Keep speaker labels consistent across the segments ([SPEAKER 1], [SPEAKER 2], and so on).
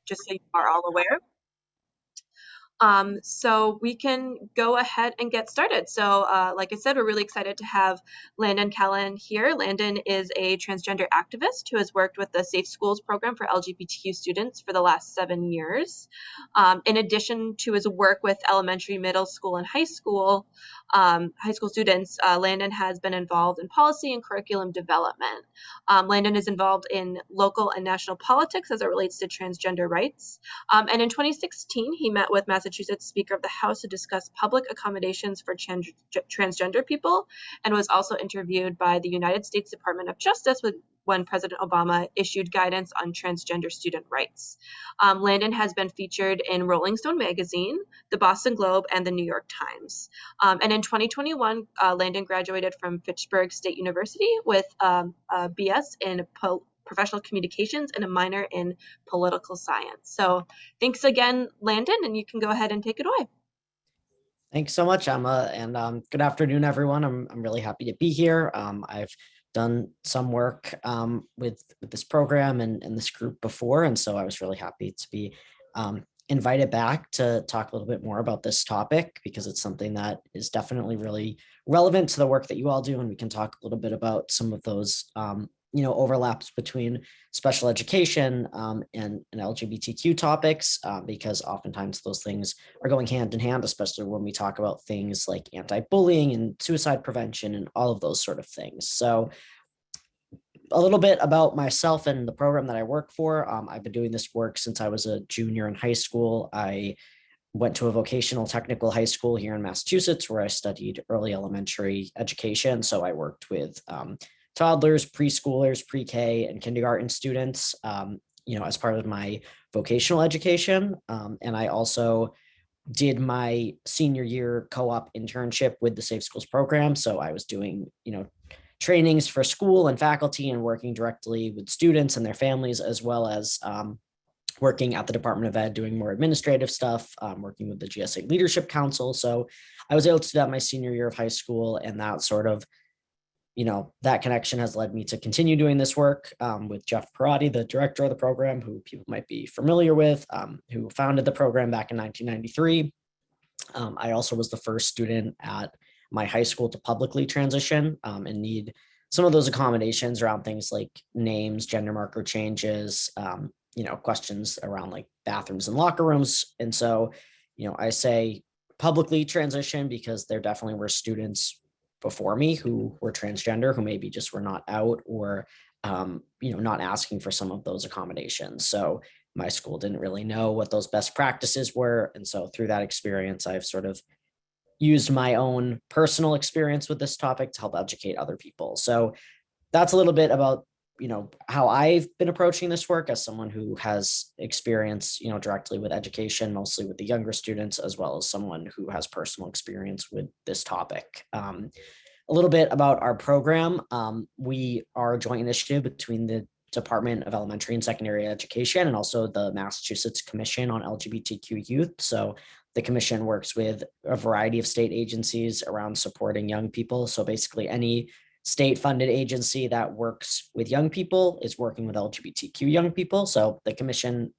[SPEAKER 1] just so you are all aware. So we can go ahead and get started. So like I said, we're really excited to have Landon Callan here. Landon is a transgender activist who has worked with the Safe Schools program for LGBTQ students for the last 7 years. In addition to his work with elementary, middle school, and high school students, Landon has been involved in policy and curriculum development. Landon is involved in local and national politics as it relates to transgender rights. And in 2016, he met with Massachusetts Speaker of the House to discuss public accommodations for transgender people, and was also interviewed by the United States Department of Justice when President Obama issued guidance on transgender student rights. Landon has been featured in Rolling Stone magazine, the Boston Globe, and the New York Times. And in 2021, Landon graduated from Fitchburg State University with a BS in professional communications and a minor in political science. So thanks again, Landon, and you can go ahead and take it away.
[SPEAKER 2] Thanks so much, Emma, and good afternoon, everyone. I'm really happy to be here. I've done some work with this program and this group before, and so I was really happy to be invited back to talk a little bit more about this topic, because it's something that is definitely really relevant to the work that you all do, and we can talk a little bit about some of those overlaps between special education and LGBTQ topics, because oftentimes those things are going hand in hand, especially when we talk about things like anti-bullying and suicide prevention and all of those sort of things. So a little bit about myself and the program that I work for. I've been doing this work since I was a junior in high school. I went to a vocational technical high school here in Massachusetts where I studied early elementary education. So I worked with toddlers, preschoolers, pre-K, and kindergarten students, as part of my vocational education. And I also did my senior year co-op internship with the Safe Schools program. So I was doing, trainings for school and faculty and working directly with students and their families, as well as working at the Department of Ed, doing more administrative stuff, working with the GSA Leadership Council. So I was able to do that my senior year of high school, and that sort of that connection has led me to continue doing this work with Jeff Parati, the director of the program, who people might be familiar with, who founded the program back in 1993. I also was the first student at my high school to publicly transition and need some of those accommodations around things like names, gender marker changes, questions around like bathrooms and locker rooms. And so, I say publicly transition because there definitely were students before me who were transgender, who maybe just were not out or, not asking for some of those accommodations. So my school didn't really know what those best practices were. And so through that experience, I've sort of used my own personal experience with this topic to help educate other people. So that's a little bit about, how I've been approaching this work as someone who has experience, directly with education, mostly with the younger students, as well as someone who has personal experience with this topic. A little bit about our program. We are a joint initiative between the Department of Elementary and Secondary Education and also the Massachusetts Commission on LGBTQ Youth. So the commission works with a variety of state agencies around supporting young people. So basically any state-funded agency that works with young people is working with LGBTQ young people. So the commission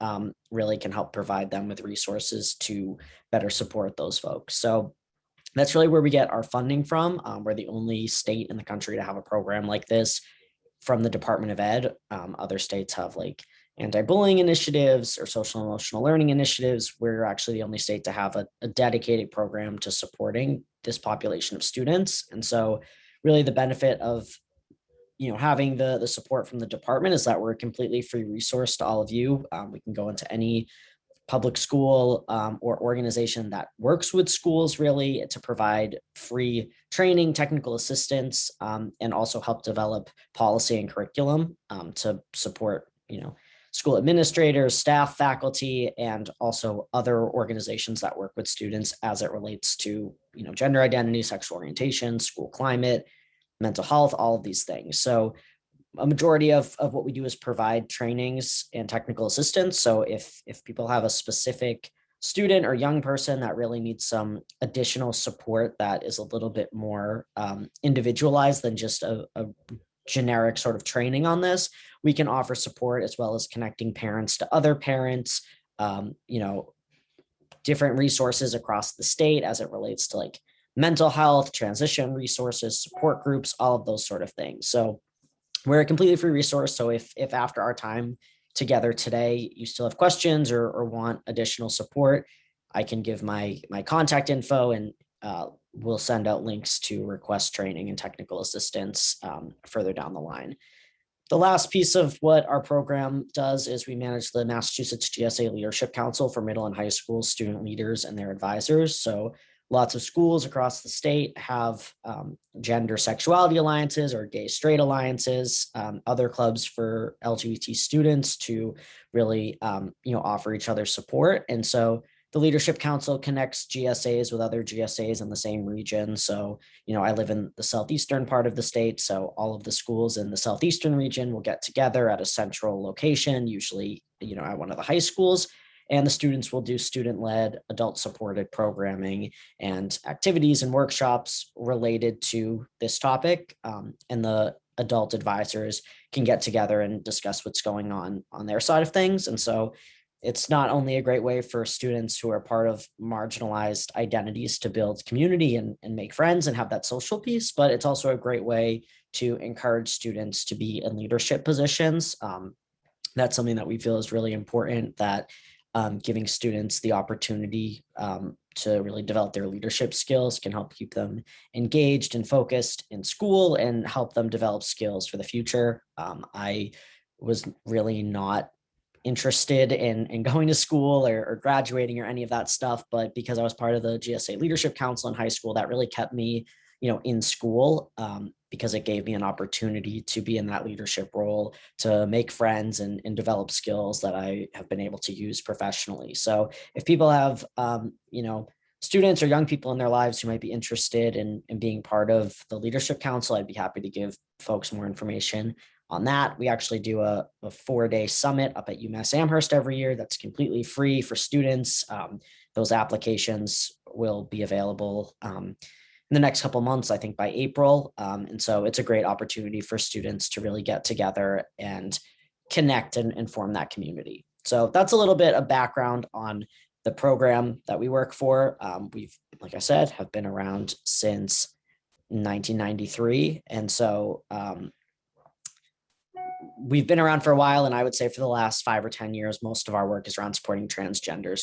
[SPEAKER 2] really can help provide them with resources to better support those folks. So that's really where we get our funding from. We're the only state in the country to have a program like this from the Department of Ed. Other states have like anti-bullying initiatives or social emotional learning initiatives. We're actually the only state to have a dedicated program to supporting this population of students. And so really the benefit of having the support from the department is that we're a completely free resource to all of you. We can go into any public school or organization that works with schools really to provide free training, technical assistance, and also help develop policy and curriculum to support school administrators, staff, faculty, and also other organizations that work with students as it relates to gender identity, sexual orientation, school climate, mental health, all of these things. So a majority of what we do is provide trainings and technical assistance. So if people have a specific student or young person that really needs some additional support that is a little bit more individualized than just a generic sort of training on this, we can offer support as well as connecting parents to other parents, you know, different resources across the state as it relates to like mental health, transition resources, support groups, all of those sort of things. So we're a completely free resource. So if after our time together today, you still have questions or want additional support, I can give my contact info, and we'll send out links to request training and technical assistance further down the line. The last piece of what our program does is we manage the Massachusetts GSA Leadership Council for middle and high school student leaders and their advisors. So lots of schools across the state have gender sexuality alliances or gay straight alliances, other clubs for LGBT students to really offer each other support. And so the Leadership Council connects GSAs with other GSAs in the same region. So, I live in the southeastern part of the state. So all of the schools in the southeastern region will get together at a central location, usually, at one of the high schools. And the students will do student-led, adult-supported programming and activities and workshops related to this topic. And the adult advisors can get together and discuss what's going on their side of things. And so it's not only a great way for students who are part of marginalized identities to build community and make friends and have that social piece, but it's also a great way to encourage students to be in leadership positions. That's something that we feel is really important, that giving students the opportunity to really develop their leadership skills can help keep them engaged and focused in school and help them develop skills for the future. I was really not interested in going to school or graduating or any of that stuff, but because I was part of the GSA Leadership Council in high school, that really kept me, in school, because it gave me an opportunity to be in that leadership role, to make friends and develop skills that I have been able to use professionally. So if people have, students or young people in their lives who might be interested in being part of the Leadership Council, I'd be happy to give folks more information on that. We actually do a 4-day summit up at UMass Amherst every year that's completely free for students. Those applications will be available in the next couple of months, I think by April. And so it's a great opportunity for students to really get together and connect and form that community. So that's a little bit of background on the program that we work for. We've, like I said, have been around since 1993. And so we've been around for a while, and I would say for the last 5 or 10 years, most of our work is around supporting transgender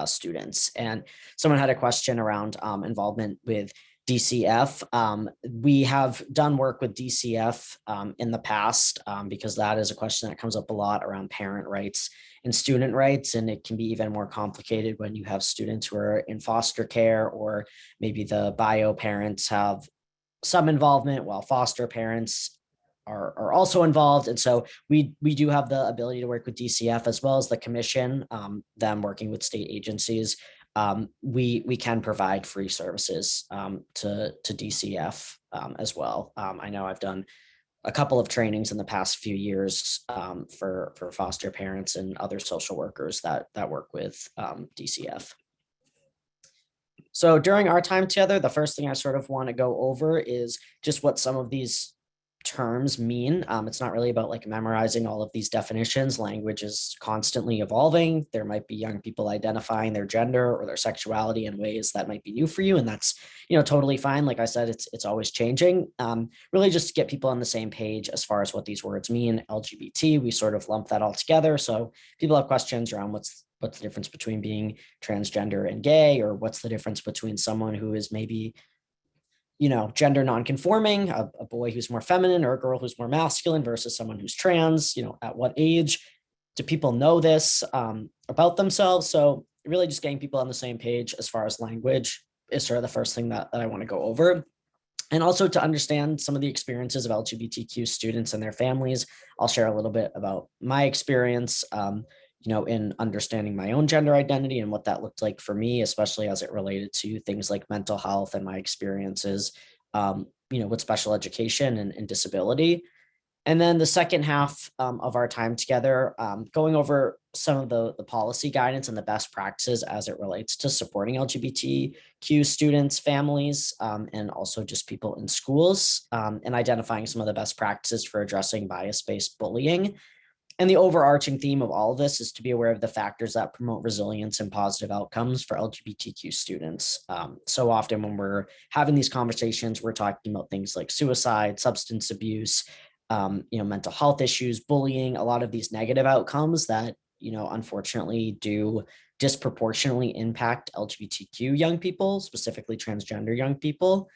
[SPEAKER 2] students. And someone had a question around involvement with DCF. We have done work with DCF in the past, because that is a question that comes up a lot around parent rights and student rights. And it can be even more complicated when you have students who are in foster care, or maybe the bio parents have some involvement while foster parents are also involved. And so we do have the ability to work with DCF as well as the commission, them working with state agencies. We can provide free services to DCF as well. I know I've done a couple of trainings in the past few years for foster parents and other social workers that work with DCF. So during our time together, the first thing I sort of want to go over is just what some of these terms mean. It's not really about like memorizing all of these definitions. Language is constantly evolving. There might be young people identifying their gender or their sexuality in ways that might be new for you, and that's totally fine. Like I said, it's always changing. Really just to get people on the same page as far as what these words mean. LGBT, we sort of lump that all together. So people have questions around what's the difference between being transgender and gay, or what's the difference between someone who is maybe gender nonconforming, a boy who's more feminine or a girl who's more masculine versus someone who's trans, at what age do people know this about themselves? So really just getting people on the same page as far as language is sort of the first thing that I want to go over. And also to understand some of the experiences of LGBTQ students and their families. I'll share a little bit about my experience, in understanding my own gender identity and what that looked like for me, especially as it related to things like mental health and my experiences, with special education and disability. And then the second half of our time together, going over some of the policy guidance and the best practices as it relates to supporting LGBTQ students, families, and also just people in schools, and identifying some of the best practices for addressing bias-based bullying. And the overarching theme of all of this is to be aware of the factors that promote resilience and positive outcomes for LGBTQ students. So often when we're having these conversations, we're talking about things like suicide, substance abuse, mental health issues, bullying, a lot of these negative outcomes that, unfortunately do disproportionately impact LGBTQ young people, specifically transgender young people.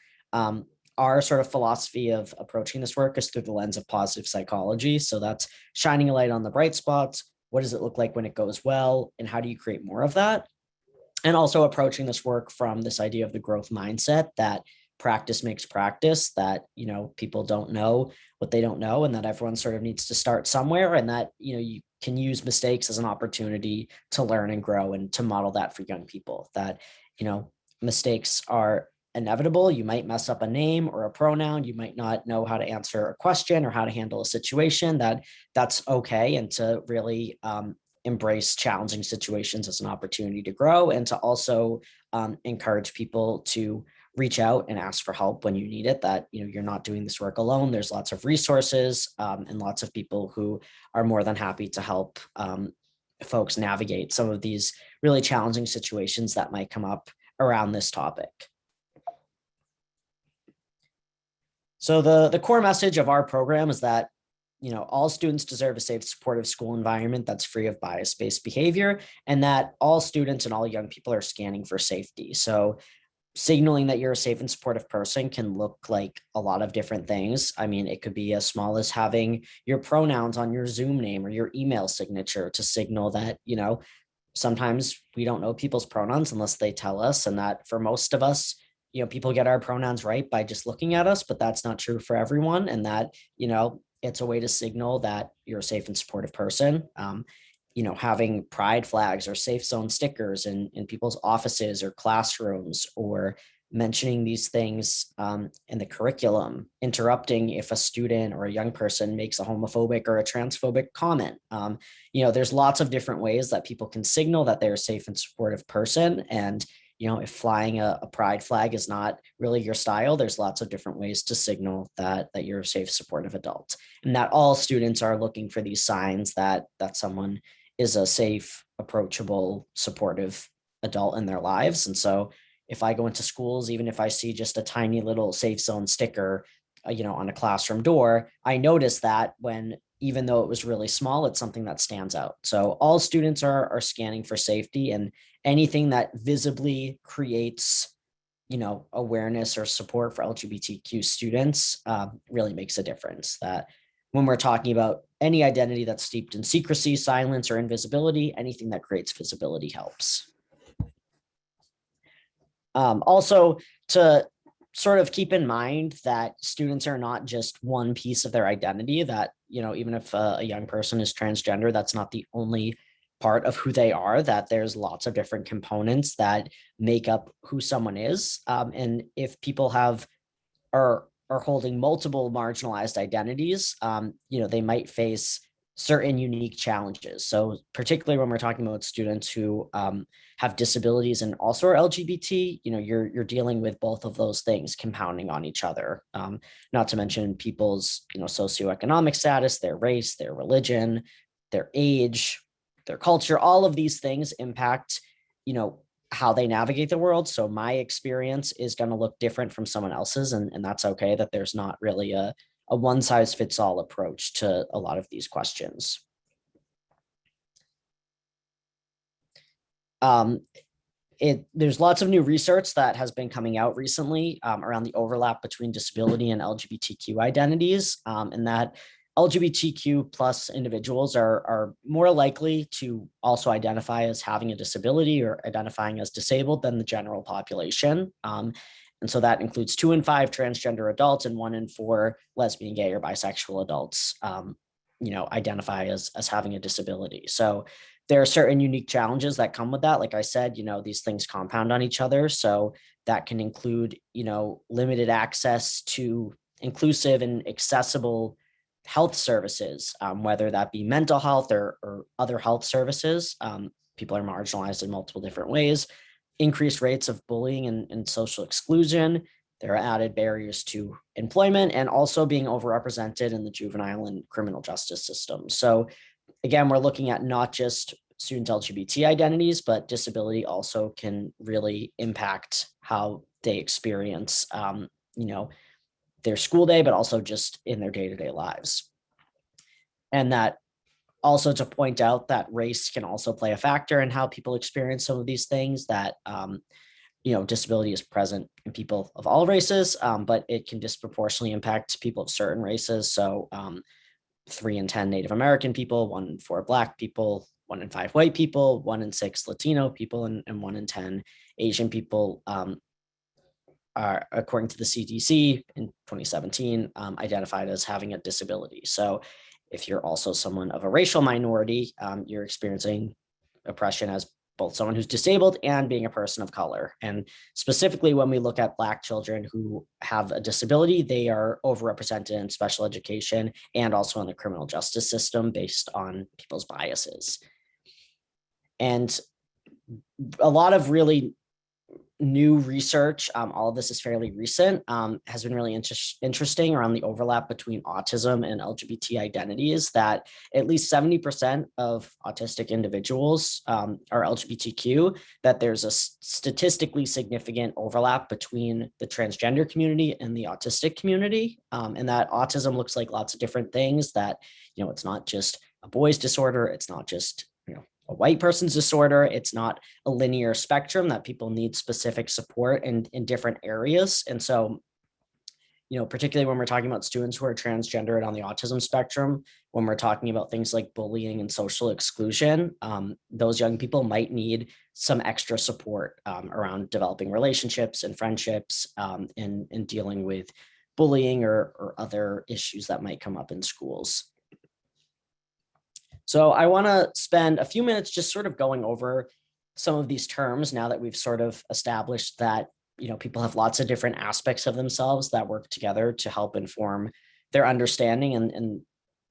[SPEAKER 2] Our sort of philosophy of approaching this work is through the lens of positive psychology. So that's shining a light on the bright spots. What does it look like when it goes well? And how do you create more of that? And also approaching this work from this idea of the growth mindset that practice makes practice, that, people don't know what they don't know, and that everyone sort of needs to start somewhere, and that, you can use mistakes as an opportunity to learn and grow, and to model that for young people, that, mistakes are inevitable. You might mess up a name or a pronoun. You might not know how to answer a question or how to handle a situation. That's okay. And to really embrace challenging situations as an opportunity to grow, and to also encourage people to reach out and ask for help when you need it, that, you're not doing this work alone. There's lots of resources and lots of people who are more than happy to help folks navigate some of these really challenging situations that might come up around this topic. So the core message of our program is that, all students deserve a safe, supportive school environment that's free of bias-based behavior, and that all students and all young people are scanning for safety. So signaling that you're a safe and supportive person can look like a lot of different things. I mean, it could be as small as having your pronouns on your Zoom name or your email signature to signal that, sometimes we don't know people's pronouns unless they tell us, and that for most of us, people get our pronouns right by just looking at us, but that's not true for everyone. And that, it's a way to signal that you're a safe and supportive person. Having pride flags or safe zone stickers in people's offices or classrooms, or mentioning these things in the curriculum, interrupting if a student or a young person makes a homophobic or a transphobic comment. There's lots of different ways that people can signal that they're a safe and supportive person. And if flying a pride flag is not really your style, there's lots of different ways to signal that you're a safe, supportive adult, and that all students are looking for these signs that someone is a safe, approachable, supportive adult in their lives. And so if I go into schools, even if I see just a tiny little safe zone sticker, on a classroom door, I notice that when, even though it was really small, it's something that stands out. So all students are scanning for safety, and anything that visibly creates, awareness or support for LGBTQ students really makes a difference. That when we're talking about any identity that's steeped in secrecy, silence, or invisibility, anything that creates visibility helps. Also, to sort of keep in mind that students are not just one piece of their identity, that, even if a young person is transgender, that's not the only part of who they are, that there's lots of different components that make up who someone is. And if people are holding multiple marginalized identities, they might face certain unique challenges. So particularly when we're talking about students who have disabilities and also are LGBT, you're dealing with both of those things compounding on each other. Not to mention people's, socioeconomic status, their race, their religion, their age, their culture, all of these things impact, how they navigate the world. So my experience is going to look different from someone else's, and that's okay. That there's not really a one size fits all approach to a lot of these questions. There's lots of new research that has been coming out recently around the overlap between disability and LGBTQ identities, and that LGBTQ plus individuals are more likely to also identify as having a disability or identifying as disabled than the general population. And so that includes 2 in 5 transgender adults and 1 in 4 lesbian, gay, or bisexual adults, identify as having a disability. So there are certain unique challenges that come with that. Like I said, these things compound on each other. So that can include, limited access to inclusive and accessible health services, whether that be mental health or other health services. People are marginalized in multiple different ways. Increased rates of bullying and social exclusion. There are added barriers to employment, and also being overrepresented in the juvenile and criminal justice system. So again, we're looking at not just student LGBT identities, but disability also can really impact how they experience, their school day, but also just in their day-to-day lives. And that also to point out that race can also play a factor in how people experience some of these things, that disability is present in people of all races, but it can disproportionately impact people of certain races. So 3 in 10 Native American people, 1 in 4 Black people, 1 in 5 white people, 1 in 6 Latino people, and 1 in 10 Asian people are, according to the CDC in 2017, identified as having a disability. So if you're also someone of a racial minority, you're experiencing oppression as both someone who's disabled and being a person of color. And specifically, when we look at Black children who have a disability, they are overrepresented in special education and also in the criminal justice system based on people's biases. And a lot of really new research, all of this is fairly recent, has been really interesting around the overlap between autism and LGBT identities, that at least 70% of autistic individuals are LGBTQ, that there's a statistically significant overlap between the transgender community and the autistic community, and that autism looks like lots of different things, that, it's not just a boy's disorder, it's not just, a white person's disorder. It's not a linear spectrum, that people need specific support in different areas. And so, particularly when we're talking about students who are transgender and on the autism spectrum, when we're talking about things like bullying and social exclusion, those young people might need some extra support around developing relationships and friendships, and dealing with bullying or other issues that might come up in schools. So I want to spend a few minutes just sort of going over some of these terms now that we've sort of established that, people have lots of different aspects of themselves that work together to help inform their understanding and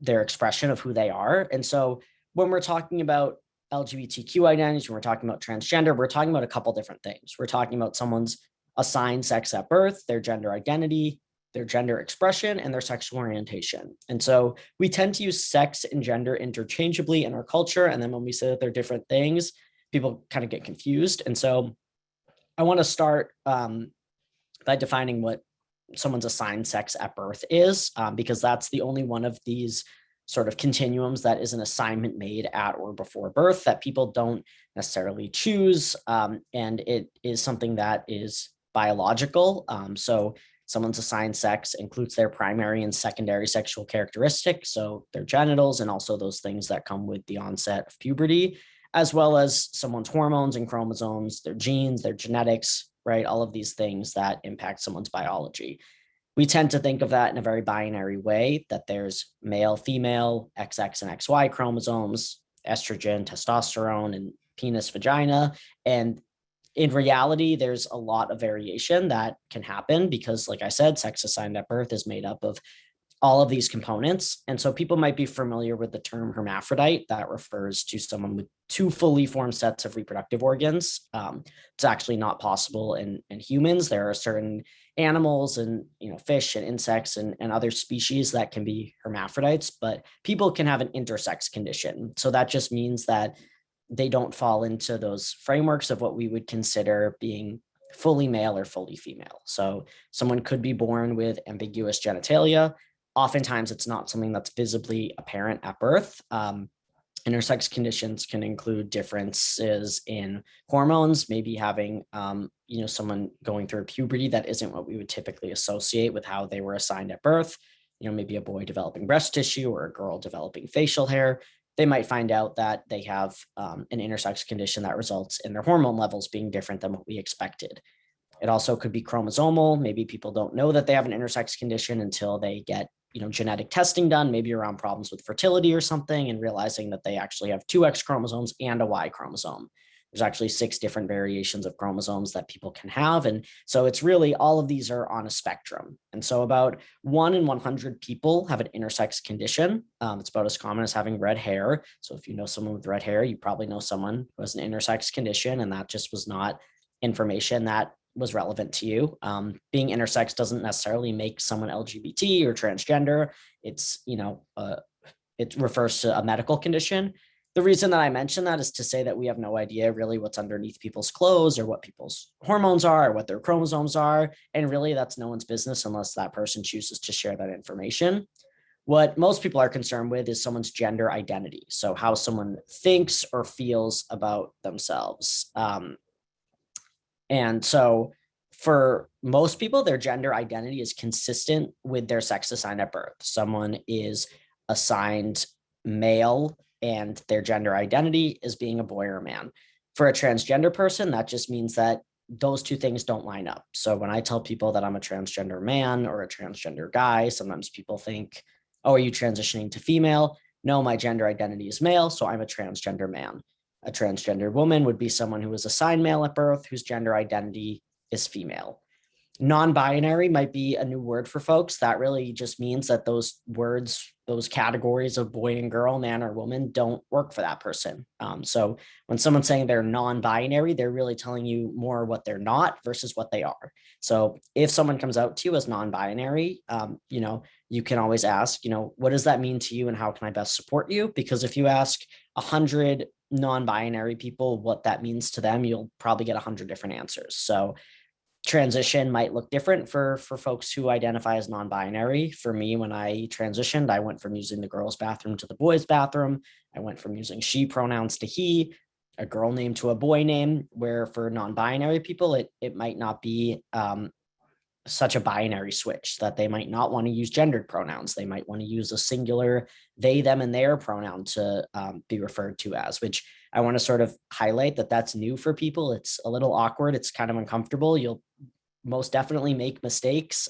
[SPEAKER 2] their expression of who they are. And so when we're talking about LGBTQ identities, when we're talking about transgender, we're talking about a couple different things. We're talking about someone's assigned sex at birth, their gender identity, their gender expression, and their sexual orientation. And so we tend to use sex and gender interchangeably in our culture. And then when we say that they're different things, people kind of get confused. And so I want to start by defining what someone's assigned sex at birth is, because that's the only one of these sort of continuums that is an assignment made at or before birth that people don't necessarily choose. And it is something that is biological. So someone's assigned sex includes their primary and secondary sexual characteristics, so their genitals and also those things that come with the onset of puberty, as well as someone's hormones and chromosomes, their genes, their genetics, right? All of these things that impact someone's biology. We tend to think of that in a very binary way, that there's male, female, XX and XY chromosomes, estrogen, testosterone, and penis, vagina. And in reality, there's a lot of variation that can happen because, like I said, sex assigned at birth is made up of all of these components. And so people might be familiar with the term hermaphrodite. That refers to someone with 2 fully formed sets of reproductive organs. It's actually not possible in humans. There are certain animals and fish and insects and other species that can be hermaphrodites, but people can have an intersex condition. So that just means that they don't fall into those frameworks of what we would consider being fully male or fully female. So someone could be born with ambiguous genitalia. Oftentimes, it's not something that's visibly apparent at birth. Intersex conditions can include differences in hormones, maybe having someone going through puberty that isn't what we would typically associate with how they were assigned at birth. Maybe a boy developing breast tissue or a girl developing facial hair. They might find out that they have an intersex condition that results in their hormone levels being different than what we expected. It also could be chromosomal. Maybe people don't know that they have an intersex condition until they get genetic testing done, maybe around problems with fertility or something, and realizing that they actually have 2 X chromosomes and a Y chromosome. There's actually 6 different variations of chromosomes that people can have. And so it's really, all of these are on a spectrum. And so about 1 in 100 people have an intersex condition. It's about as common as having red hair. So if you know someone with red hair, you probably know someone who has an intersex condition, and that just was not information that was relevant to you. Being intersex doesn't necessarily make someone LGBT or transgender. It's, it refers to a medical condition. The reason that I mention that is to say that we have no idea really what's underneath people's clothes or what people's hormones are or what their chromosomes are. And really, that's no one's business unless that person chooses to share that information. What most people are concerned with is someone's gender identity. So how someone thinks or feels about themselves. And so for most people, their gender identity is consistent with their sex assigned at birth. Someone is assigned male and their gender identity is being a boy or a man. For a transgender person, that just means that those two things don't line up. So when I tell people that I'm a transgender man or a transgender guy, sometimes people think, oh, are you transitioning to female? No, my gender identity is male, so I'm a transgender man. A transgender woman would be someone who was assigned male at birth, whose gender identity is female. Non-binary might be a new word for folks. That really just means that those words, those categories of boy and girl, man or woman, don't work for that person. So when someone's saying they're non-binary, they're really telling you more what they're not versus what they are. So if someone comes out to you as non-binary, you can always ask, what does that mean to you and how can I best support you? Because if you ask 100 non-binary people what that means to them, you'll probably get 100 different answers. So transition might look different for folks who identify as non-binary. For me, when I transitioned, I went from using the girls' bathroom to the boys' bathroom. I went from using she pronouns to he, a girl name to a boy name, where for non-binary people, it might not be such a binary switch, that they might not want to use gendered pronouns. They might want to use a singular they, them, and their pronoun to be referred to as, which I want to sort of highlight that that's new for people. It's a little awkward. It's kind of uncomfortable. You'll most definitely make mistakes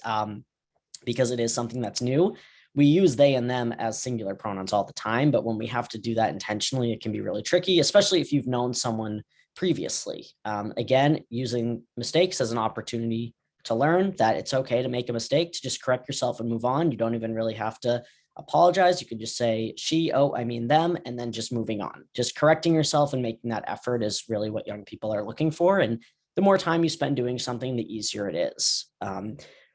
[SPEAKER 2] because it is something that's new. We use they and them as singular pronouns all the time, but when we have to do that intentionally, it can be really tricky, especially if you've known someone previously. Again, using mistakes as an opportunity to learn that it's okay to make a mistake, to just correct yourself and move on. You don't even really have to apologize. You could just say she, oh, I mean them, and then just moving on. Just correcting yourself and making that effort is really what young people are looking for. And the more time you spend doing something, the easier it is.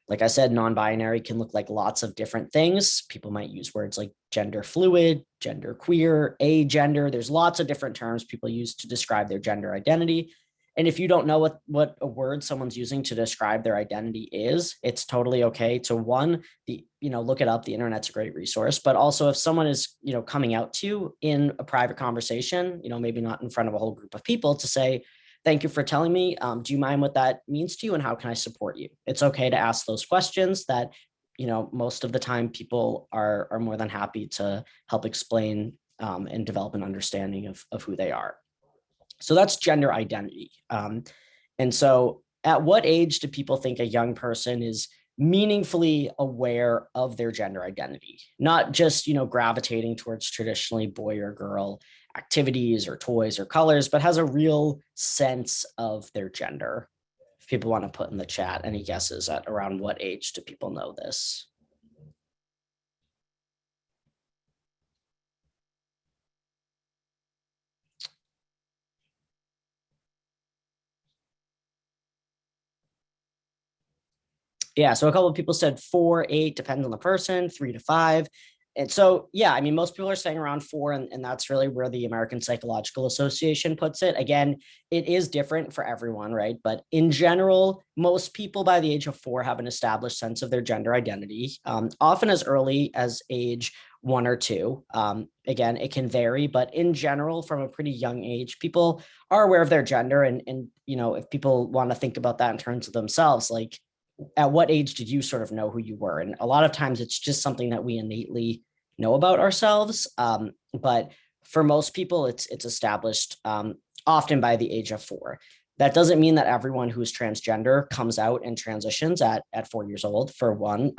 [SPEAKER 2] Like I said, non-binary can look like lots of different things. People might use words like gender fluid, gender queer, agender. There's lots of different terms people use to describe their gender identity. And if you don't know what a word someone's using to describe their identity is, it's totally okay to look it up. The internet's a great resource. But also if someone is, coming out to you in a private conversation, maybe not in front of a whole group of people, to say, thank you for telling me. Do you mind what that means to you and how can I support you? It's okay to ask those questions that, most of the time people are more than happy to help explain and develop an understanding of who they are. So that's gender identity. And so at what age do people think a young person is meaningfully aware of their gender identity? Not just, gravitating towards traditionally boy or girl activities or toys or colors, but has a real sense of their gender. If people want to put in the chat any guesses at around what age do people know this? Yeah, so a couple of people said 4, 8, depends on the person, 3 to 5. And so, yeah, I mean, most people are saying around 4, and that's really where the American Psychological Association puts it. Again, it is different for everyone, right? But in general, most people by the age of 4 have an established sense of their gender identity, often as early as age 1 or 2. Again, it can vary, but in general, from a pretty young age, people are aware of their gender. And if people want to think about that in terms of themselves, like, at what age did you sort of know who you were? And a lot of times it's just something that we innately know about ourselves. But for most people, it's established often by the age of 4. That doesn't mean that everyone who's transgender comes out and transitions at 4 years old. For one,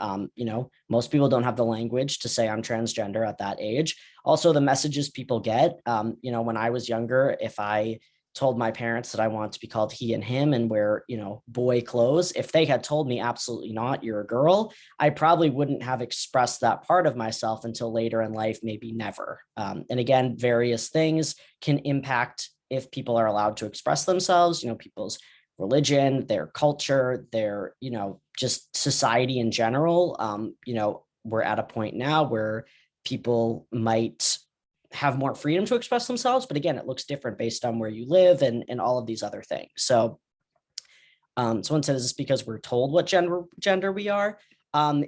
[SPEAKER 2] most people don't have the language to say I'm transgender at that age. Also, the messages people get, when I was younger, if I told my parents that I wanted to be called he and him and wear, boy clothes, if they had told me absolutely not, you're a girl, I probably wouldn't have expressed that part of myself until later in life, maybe never. And again, various things can impact if people are allowed to express themselves, people's religion, their culture, their, just society in general. We're at a point now where people might have more freedom to express themselves. But again, it looks different based on where you live and all of these other things. So someone said, is this because we're told what gender we are?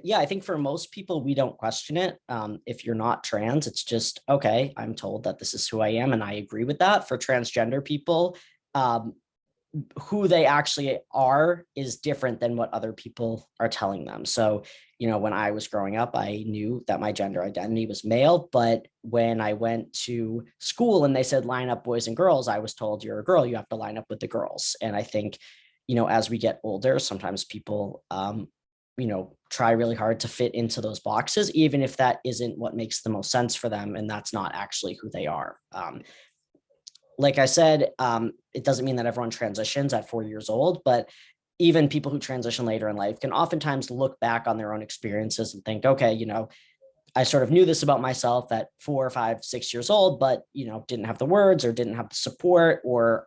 [SPEAKER 2] Yeah, I think for most people, we don't question it. If you're not trans, it's just, okay, I'm told that this is who I am, and I agree with that. For transgender people, who they actually are is different than what other people are telling them. So, when I was growing up, I knew that my gender identity was male, but when I went to school and they said line up boys and girls, I was told you're a girl, you have to line up with the girls. And I think, as we get older, sometimes people, try really hard to fit into those boxes, even if that isn't what makes the most sense for them. And that's not actually who they are. Like I said, it doesn't mean that everyone transitions at 4 years old, but even people who transition later in life can oftentimes look back on their own experiences and think, okay, I sort of knew this about myself at 4, 5, 6 years old, but, didn't have the words or didn't have the support or,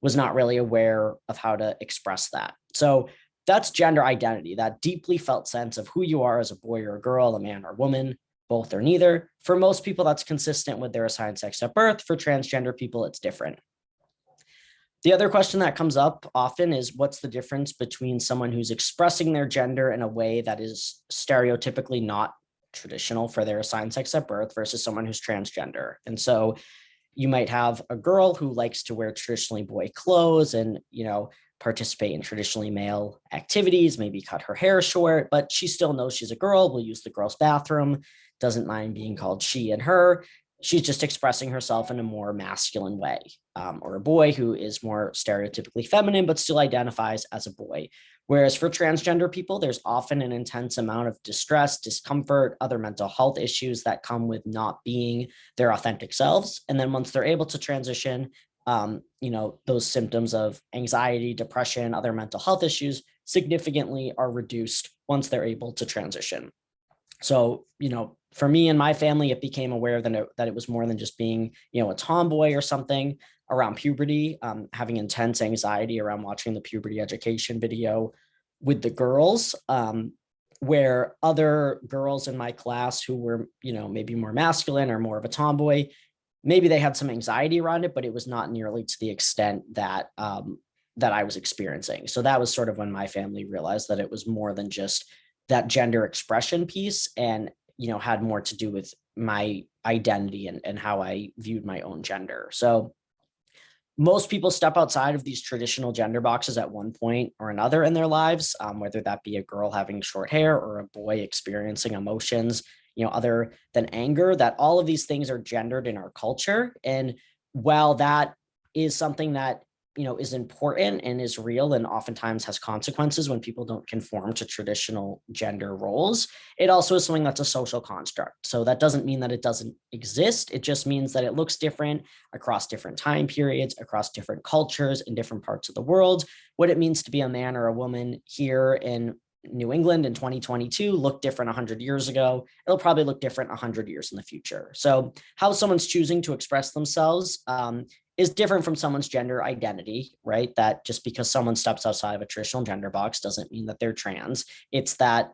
[SPEAKER 2] was not really aware of how to express that. So that's gender identity, that deeply felt sense of who you are as a boy or a girl, a man or a woman, both or neither. For most people, that's consistent with their assigned sex at birth. For transgender people, it's different. The other question that comes up often is, what's the difference between someone who's expressing their gender in a way that is stereotypically not traditional for their assigned sex at birth versus someone who's transgender? And so you might have a girl who likes to wear traditionally boy clothes and, participate in traditionally male activities, maybe cut her hair short, but she still knows she's a girl, will use the girls' bathroom, doesn't mind being called she and her. She's just expressing herself in a more masculine way. Or a boy who is more stereotypically feminine, but still identifies as a boy. Whereas for transgender people, there's often an intense amount of distress, discomfort, other mental health issues that come with not being their authentic selves. And then once they're able to transition, those symptoms of anxiety, depression, other mental health issues significantly are reduced once they're able to transition. So, for me and my family, it became aware that it was more than just being, a tomboy or something around puberty, having intense anxiety around watching the puberty education video with the girls, where other girls in my class who were, maybe more masculine or more of a tomboy, maybe they had some anxiety around it, but it was not nearly to the extent that that I was experiencing. So that was sort of when my family realized that it was more than just that gender expression piece and, had more to do with my identity and how I viewed my own gender. So most people step outside of these traditional gender boxes at one point or another in their lives, whether that be a girl having short hair or a boy experiencing emotions, other than anger, that all of these things are gendered in our culture. And while that is something that, is important and is real and oftentimes has consequences when people don't conform to traditional gender roles, it also is something that's a social construct. So that doesn't mean that it doesn't exist. It just means that it looks different across different time periods, across different cultures in different parts of the world. What it means to be a man or a woman here in New England in 2022 looked different 100 years ago. It'll probably look different 100 years in the future. So how someone's choosing to express themselves is different from someone's gender identity, right? That just because someone steps outside of a traditional gender box doesn't mean that they're trans. It's that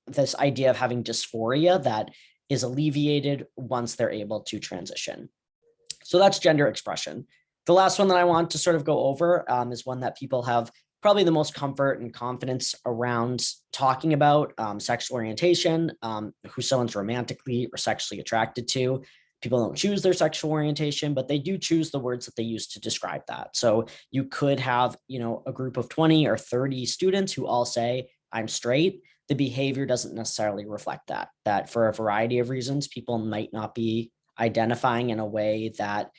[SPEAKER 2] this idea of having dysphoria that is alleviated once they're able to transition. So that's gender expression. The last one that I want to sort of go over is one that people have probably the most comfort and confidence around talking about, sexual orientation, who someone's romantically or sexually attracted to. People don't choose their sexual orientation, but they do choose the words that they use to describe that. So you could have, a group of 20 or 30 students who all say, I'm straight. The behavior doesn't necessarily reflect that for a variety of reasons, people might not be identifying in a way that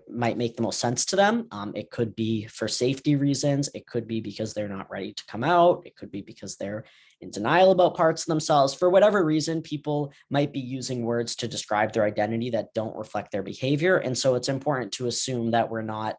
[SPEAKER 2] might make the most sense to them. It could be for safety reasons. It could be because they're not ready to come out. It could be because they're in denial about parts of themselves. For whatever reason, people might be using words to describe their identity that don't reflect their behavior. And so it's important to assume that we're not,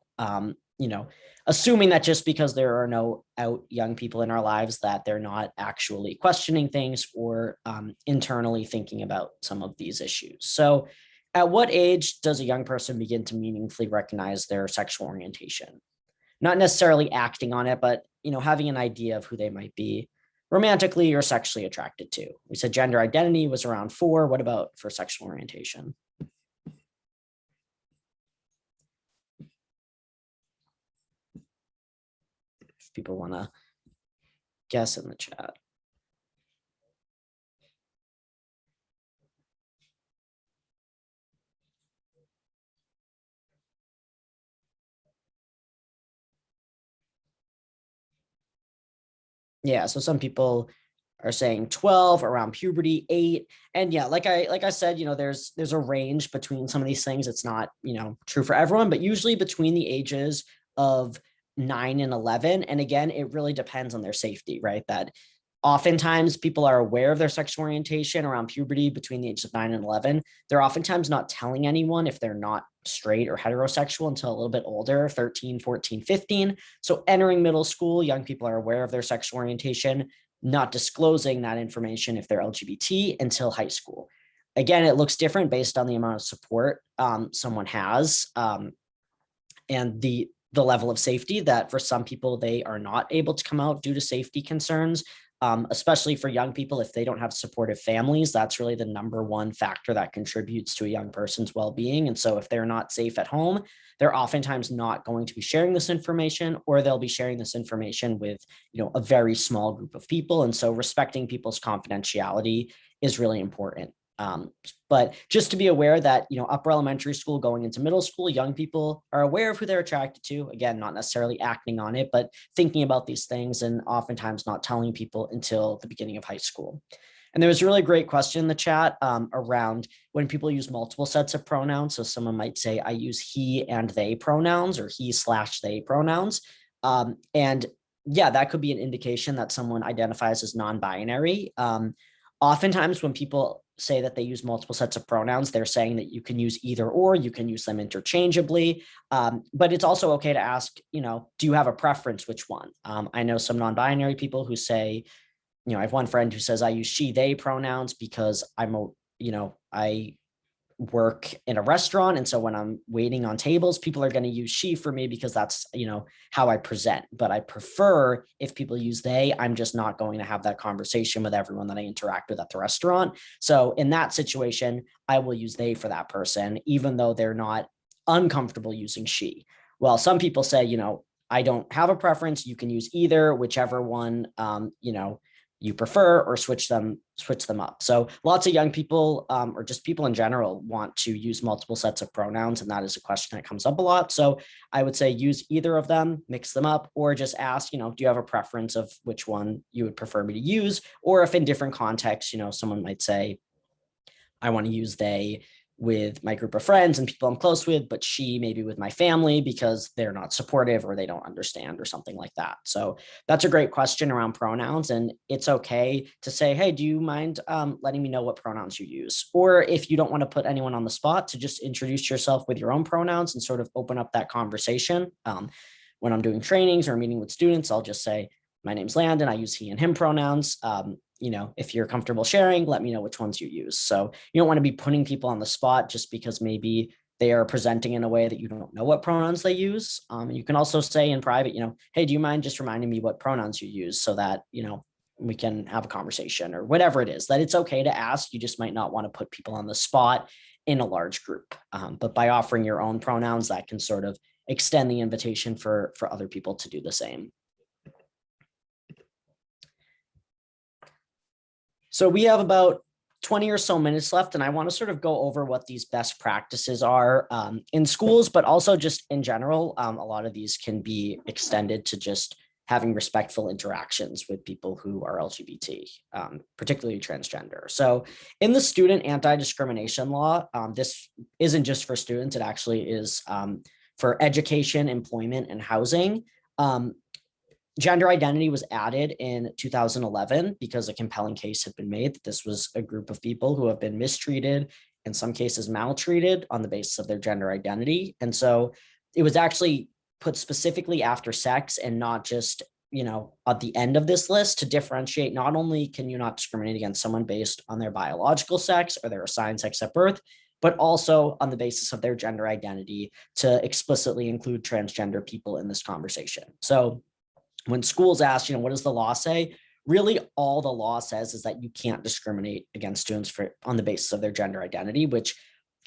[SPEAKER 2] assuming that just because there are no out young people in our lives, that they're not actually questioning things or internally thinking about some of these issues. So at what age does a young person begin to meaningfully recognize their sexual orientation? Not necessarily acting on it, but having an idea of who they might be. romantically or sexually attracted to. We said gender identity was around 4. What about for sexual orientation? If people want to guess in the chat. Yeah, so some people are saying 12, around puberty, 8. And yeah, like I said, there's a range between some of these things. It's not, true for everyone, but usually between the ages of 9 and 11. And again, it really depends on their safety, right? That oftentimes people are aware of their sexual orientation around puberty between the ages of 9 and 11. They're oftentimes not telling anyone if they're not straight or heterosexual until a little bit older, 13, 14, 15. So entering middle school, young people are aware of their sexual orientation, not disclosing that information if they're LGBT until high school. Again, it looks different based on the amount of support someone has and the level of safety that for some people, they are not able to come out due to safety concerns. Especially for young people, if they don't have supportive families, that's really the number one factor that contributes to a young person's well-being. And so if they're not safe at home, they're oftentimes not going to be sharing this information, or they'll be sharing this information with, a very small group of people. And so respecting people's confidentiality is really important. But just to be aware that, upper elementary school going into middle school, young people are aware of who they're attracted to. Again, not necessarily acting on it, but thinking about these things and oftentimes not telling people until the beginning of high school. And there was a really great question in the chat around when people use multiple sets of pronouns. So someone might say, I use he and they pronouns or he/they pronouns. And yeah, that could be an indication that someone identifies as non-binary. Oftentimes when people say that they use multiple sets of pronouns, they're saying that you can use either or, you can use them interchangeably. But it's also okay to ask, do you have a preference, which one? I know some non-binary people who say, I have one friend who says I use she, they pronouns because I work in a restaurant. And so when I'm waiting on tables, people are going to use she for me because that's, how I present. But I prefer if people use they, I'm just not going to have that conversation with everyone that I interact with at the restaurant. So in that situation, I will use they for that person, even though they're not uncomfortable using she. Well, some people say, I don't have a preference. You can use either, whichever one, you prefer, or switch them up. So lots of young people or just people in general want to use multiple sets of pronouns. And that is a question that comes up a lot. So I would say use either of them, mix them up, or just ask, do you have a preference of which one you would prefer me to use? Or if in different contexts, someone might say, I want to use they with my group of friends and people I'm close with, but she maybe with my family because they're not supportive or they don't understand or something like that. So that's a great question around pronouns. And it's okay to say, hey, do you mind letting me know what pronouns you use? Or if you don't want to put anyone on the spot, to just introduce yourself with your own pronouns and sort of open up that conversation. When I'm doing trainings or meeting with students, I'll just say, my name's Landon, I use he and him pronouns. If you're comfortable sharing, let me know which ones you use. So you don't want to be putting people on the spot just because maybe they are presenting in a way that you don't know what pronouns they use. You can also say in private, hey, do you mind just reminding me what pronouns you use so that, we can have a conversation or whatever it is, that it's okay to ask. You just might not want to put people on the spot in a large group. But by offering your own pronouns, that can sort of extend the invitation for other people to do the same. So we have about 20 or so minutes left, and I want to sort of go over what these best practices are in schools, but also just in general. A lot of these can be extended to just having respectful interactions with people who are LGBT, particularly transgender. So in the student anti-discrimination law, this isn't just for students, it actually is for education, employment, and housing. Gender identity was added in 2011 because a compelling case had been made that this was a group of people who have been mistreated, in some cases maltreated, on the basis of their gender identity. And so it was actually put specifically after sex and not just, at the end of this list to differentiate. Not only can you not discriminate against someone based on their biological sex or their assigned sex at birth, but also on the basis of their gender identity to explicitly include transgender people in this conversation. So when schools ask, what does the law say? really all the law says is that you can't discriminate against students on the basis of their gender identity, which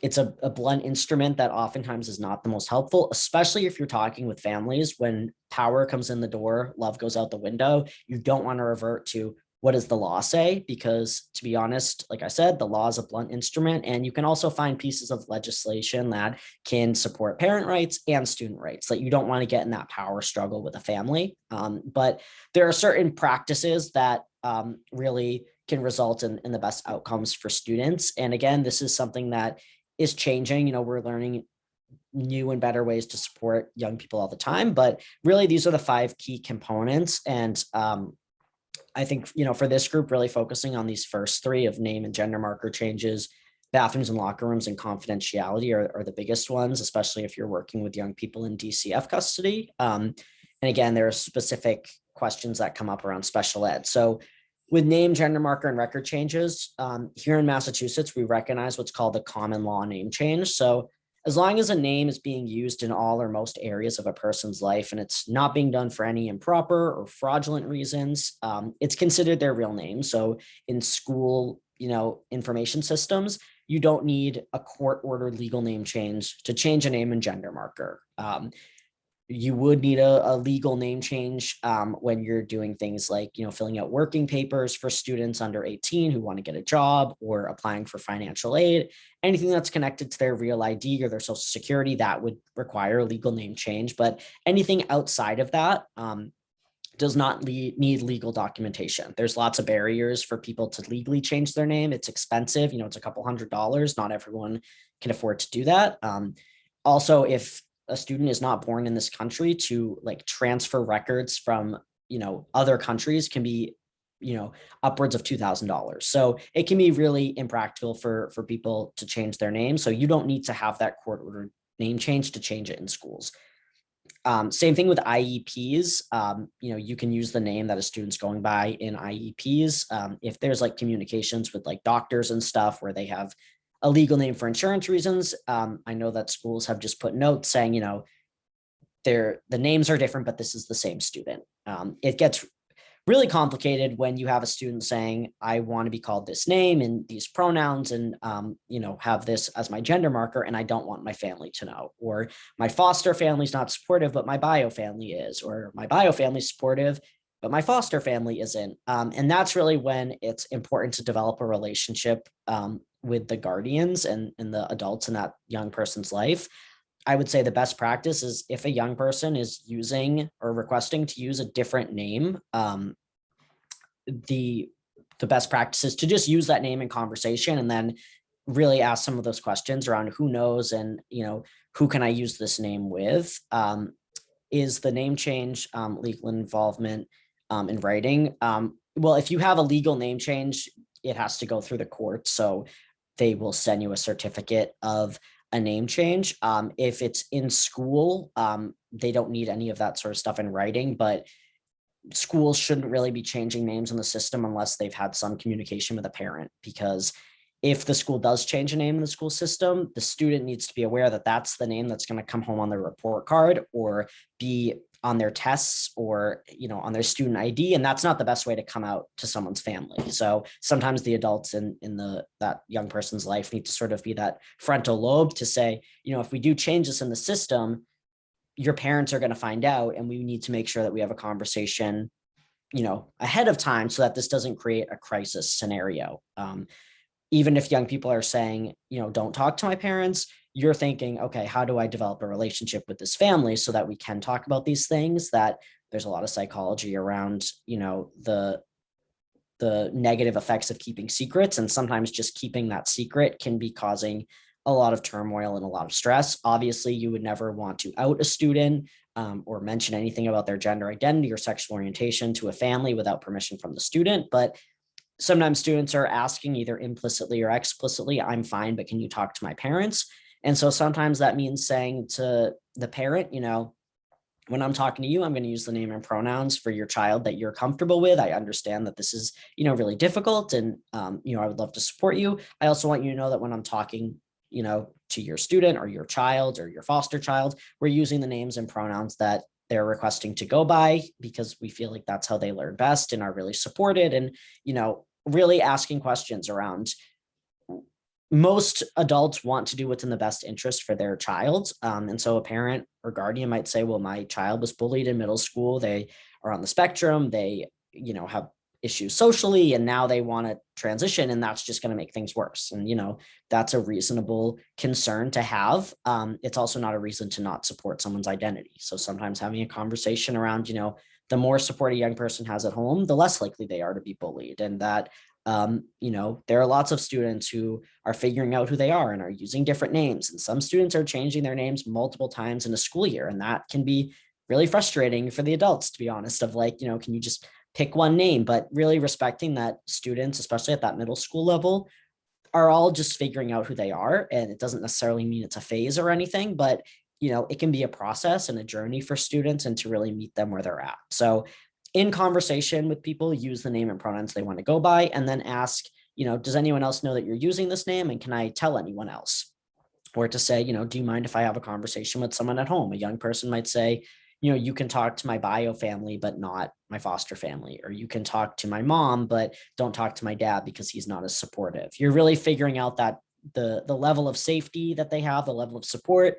[SPEAKER 2] it's a blunt instrument that oftentimes is not the most helpful, especially if you're talking with families. When power comes in the door, love goes out the window. You don't want to revert to what does the law say? Because to be honest, like I said, the law is a blunt instrument, and you can also find pieces of legislation that can support parent rights and student rights that you don't want to get in that power struggle with a family. But there are certain practices that really can result in the best outcomes for students. And again, this is something that is changing. We're learning new and better ways to support young people all the time, but really these are the 5 key components. And I think, for this group, really focusing on these first 3 of name and gender marker changes, bathrooms and locker rooms, and confidentiality are the biggest ones, especially if you're working with young people in DCF custody. And again, there are specific questions that come up around special ed. So with name, gender marker, and record changes, here in Massachusetts, we recognize what's called the common law name change. So as long as a name is being used in all or most areas of a person's life and it's not being done for any improper or fraudulent reasons, it's considered their real name. So in school, information systems, you don't need a court-ordered legal name change to change a name and gender marker. You would need a legal name change when you're doing things like, filling out working papers for students under 18 who want to get a job or applying for financial aid. Anything that's connected to their real ID or their social security, that would require a legal name change. But anything outside of that does not need legal documentation. There's lots of barriers for people to legally change their name. It's expensive. It's a couple $100s. Not everyone can afford to do that. Also, if a student is not born in this country, to transfer records from other countries can be upwards of $2,000. So it can be really impractical for people to change their name. So you don't need to have that court ordered name change to change it in schools. Same thing with IEPs. You can use the name that a student's going by in IEPs. If there's communications with doctors and stuff where they have a legal name for insurance reasons. I know that schools have just put notes saying, the names are different, but this is the same student. It gets really complicated when you have a student saying, I want to be called this name and these pronouns and, have this as my gender marker, and I don't want my family to know, or my foster family is not supportive, but my bio family is, or my bio family is supportive, but my foster family isn't. And that's really when it's important to develop a relationship with the guardians and the adults in that young person's life. I would say the best practice is if a young person is using or requesting to use a different name, the best practice is to just use that name in conversation and then really ask some of those questions around who knows and, who can I use this name with? Is the name change legal involvement in writing? Well, if you have a legal name change, it has to go through the court. So they will send you a certificate of a name change. If it's in school, they don't need any of that sort of stuff in writing, but schools shouldn't really be changing names in the system unless they've had some communication with a parent, because if the school does change a name in the school system, the student needs to be aware that that's the name that's going to come home on their report card or be on their tests or, on their student ID. And that's not the best way to come out to someone's family. So sometimes the adults in that young person's life need to sort of be that frontal lobe to say, if we do change this in the system, your parents are going to find out, and we need to make sure that we have a conversation, ahead of time so that this doesn't create a crisis scenario. Even if young people are saying, don't talk to my parents, you're thinking, okay, how do I develop a relationship with this family so that we can talk about these things? That there's a lot of psychology around, the negative effects of keeping secrets. And sometimes just keeping that secret can be causing a lot of turmoil and a lot of stress. Obviously, you would never want to out a student or mention anything about their gender identity or sexual orientation to a family without permission from the student. But sometimes students are asking either implicitly or explicitly, I'm fine, but can you talk to my parents? And so sometimes that means saying to the parent, when I'm talking to you, I'm going to use the name and pronouns for your child that you're comfortable with. I understand that this is, really difficult, and, I would love to support you. I also want you to know that when I'm talking, to your student or your child or your foster child, we're using the names and pronouns that they're requesting to go by, because we feel like that's how they learn best and are really supported. And, really asking questions around, most adults want to do what's in the best interest for their child. And so a parent or guardian might say, well, my child was bullied in middle school. They are on the spectrum. They, have issues socially, and now they want to transition, and that's just going to make things worse. And, that's a reasonable concern to have. It's also not a reason to not support someone's identity. So sometimes having a conversation around, the more support a young person has at home, the less likely they are to be bullied. And that, there are lots of students who are figuring out who they are and are using different names. And some students are changing their names multiple times in a school year. And that can be really frustrating for the adults, to be honest, of like, can you just pick one name? But really respecting that students, especially at that middle school level, are all just figuring out who they are. And it doesn't necessarily mean it's a phase or anything, but it can be a process and a journey for students, and to really meet them where they're at. So in conversation with people, use the name and pronouns they want to go by, and then ask, does anyone else know that you're using this name? And can I tell anyone else? Or to say, do you mind if I have a conversation with someone at home? A young person might say, you can talk to my bio family, but not my foster family. Or you can talk to my mom, but don't talk to my dad because he's not as supportive. You're really figuring out that the level of safety that they have, the level of support.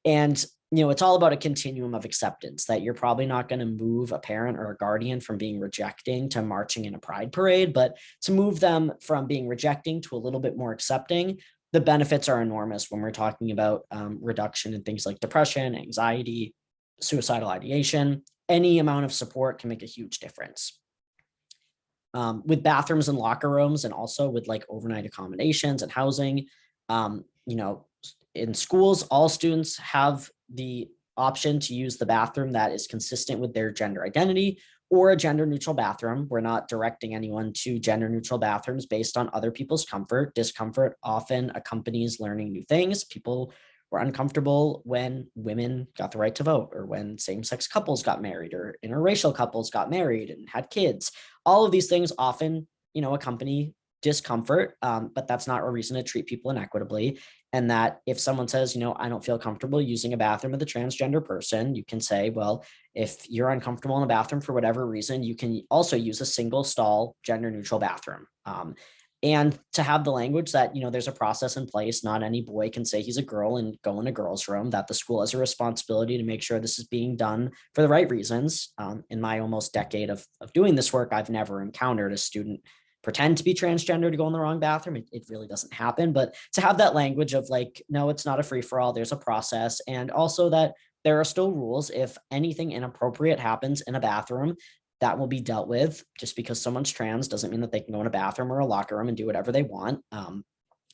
[SPEAKER 2] And, it's all about a continuum of acceptance, that you're probably not going to move a parent or a guardian from being rejecting to marching in a pride parade, but to move them from being rejecting to a little bit more accepting. The benefits are enormous when we're talking about reduction in things like depression, anxiety, suicidal ideation. Any amount of support can make a huge difference. With bathrooms and locker rooms, and also with like overnight accommodations and housing, in schools, all students have the option to use the bathroom that is consistent with their gender identity, or a gender neutral bathroom. We're not directing anyone to gender neutral bathrooms based on other people's comfort. Discomfort often accompanies learning new things. People were uncomfortable when women got the right to vote, or when same-sex couples got married, or interracial couples got married and had kids. All of these things often, accompany discomfort, but that's not a reason to treat people inequitably. And that if someone says, I don't feel comfortable using a bathroom with a transgender person, you can say, well, if you're uncomfortable in a bathroom for whatever reason, you can also use a single stall gender neutral bathroom. And to have the language that, there's a process in place. Not any boy can say he's a girl and go in a girl's room, that the school has a responsibility to make sure this is being done for the right reasons. In my almost decade of doing this work, I've never encountered a student pretend to be transgender to go in the wrong bathroom. It really doesn't happen. But to have that language of like, no, it's not a free for all, there's a process. And also that there are still rules. If anything inappropriate happens in a bathroom, that will be dealt with. Just because someone's trans doesn't mean that they can go in a bathroom or a locker room and do whatever they want.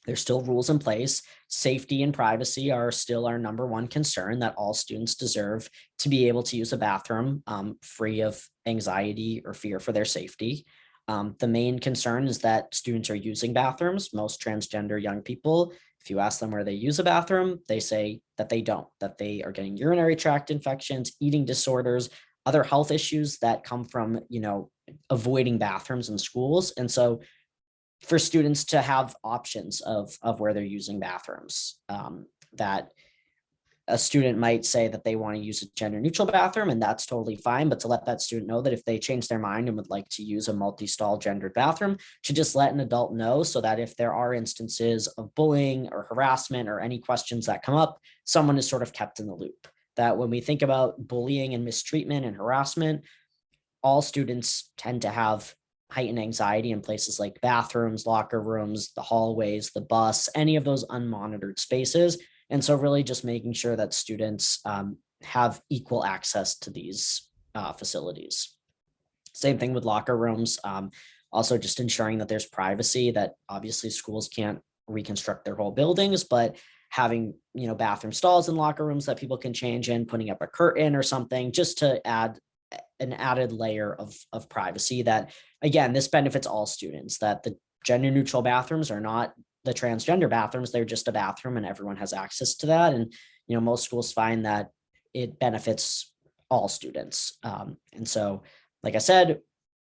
[SPEAKER 2] There's still rules in place. Safety and privacy are still our number one concern, that all students deserve to be able to use a bathroom free of anxiety or fear for their safety. The main concern is that students are using bathrooms. Most transgender young people, if you ask them where they use a bathroom, they say that they don't, that they are getting urinary tract infections, eating disorders, other health issues that come from, avoiding bathrooms in schools. And so for students to have options of where they're using bathrooms, that a student might say that they want to use a gender neutral bathroom, and that's totally fine. But to let that student know that if they change their mind and would like to use a multi-stall gendered bathroom, to just let an adult know, so that if there are instances of bullying or harassment or any questions that come up, someone is sort of kept in the loop. That when we think about bullying and mistreatment and harassment, all students tend to have heightened anxiety in places like bathrooms, locker rooms, the hallways, the bus, any of those unmonitored spaces. And so really just making sure that students have equal access to these facilities. Same thing with locker rooms. Also just ensuring that there's privacy, that obviously schools can't reconstruct their whole buildings, but having, bathroom stalls in locker rooms that people can change in, putting up a curtain or something, just to add an added layer of privacy. That, again, this benefits all students, that the gender neutral bathrooms are not the transgender bathrooms. They're just a bathroom and everyone has access to that. And, most schools find that it benefits all students. And so, like I said,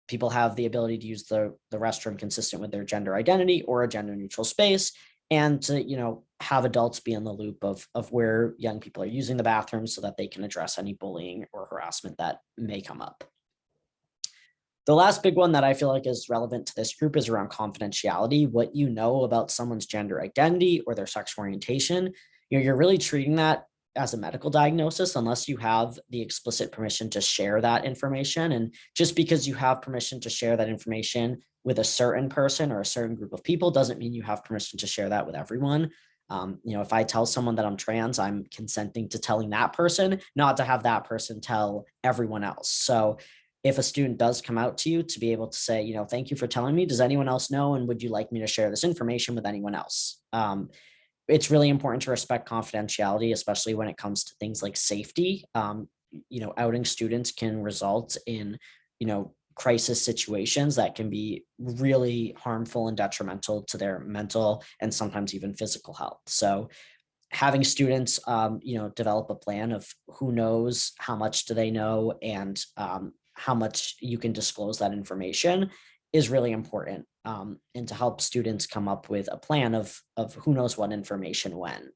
[SPEAKER 2] people have the ability to use the restroom consistent with their gender identity or a gender neutral space. and to, have adults be in the loop of where young people are using the bathroom so that they can address any bullying or harassment that may come up. The last big one that I feel like is relevant to this group is around confidentiality. What you know about someone's gender identity or their sexual orientation, you're really treating that as a medical diagnosis unless you have the explicit permission to share that information. And just because you have permission to share that information with a certain person or a certain group of people doesn't mean you have permission to share that with everyone. If I tell someone that I'm trans, I'm consenting to telling that person, not to have that person tell everyone else. So if a student does come out to you, to be able to say, thank you for telling me, does anyone else know? And would you like me to share this information with anyone else? It's really important to respect confidentiality, especially when it comes to things like safety. Outing students can result in, crisis situations that can be really harmful and detrimental to their mental and sometimes even physical health. So having students, develop a plan of who knows, how much do they know, and how much you can disclose that information is really important. And to help students come up with a plan of who knows what information when.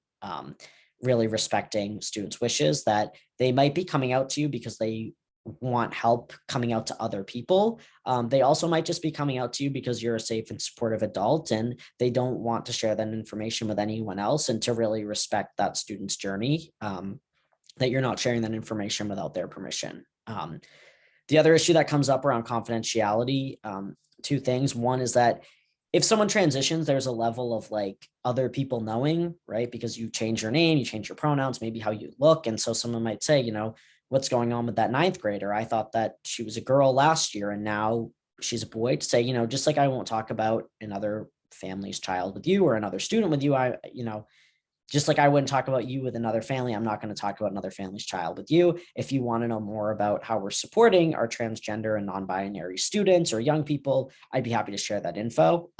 [SPEAKER 2] Really respecting students' wishes that they might be coming out to you because they want help coming out to other people. They also might just be coming out to you because you're a safe and supportive adult and they don't want to share that information with anyone else, and to really respect that student's journey, that you're not sharing that information without their permission. The other issue that comes up around confidentiality, two things. One is that if someone transitions, there's a level of like other people knowing, right? Because you change your name, you change your pronouns, maybe how you look. And so someone might say, what's going on with that ninth grader? I thought that she was a girl last year and now she's a boy. To say, just like I won't talk about another family's child with you or another student with you, just like I wouldn't talk about you with another family, I'm not going to talk about another family's child with you. If you want to know more about how we're supporting our transgender and non-binary students or young people, I'd be happy to share that info.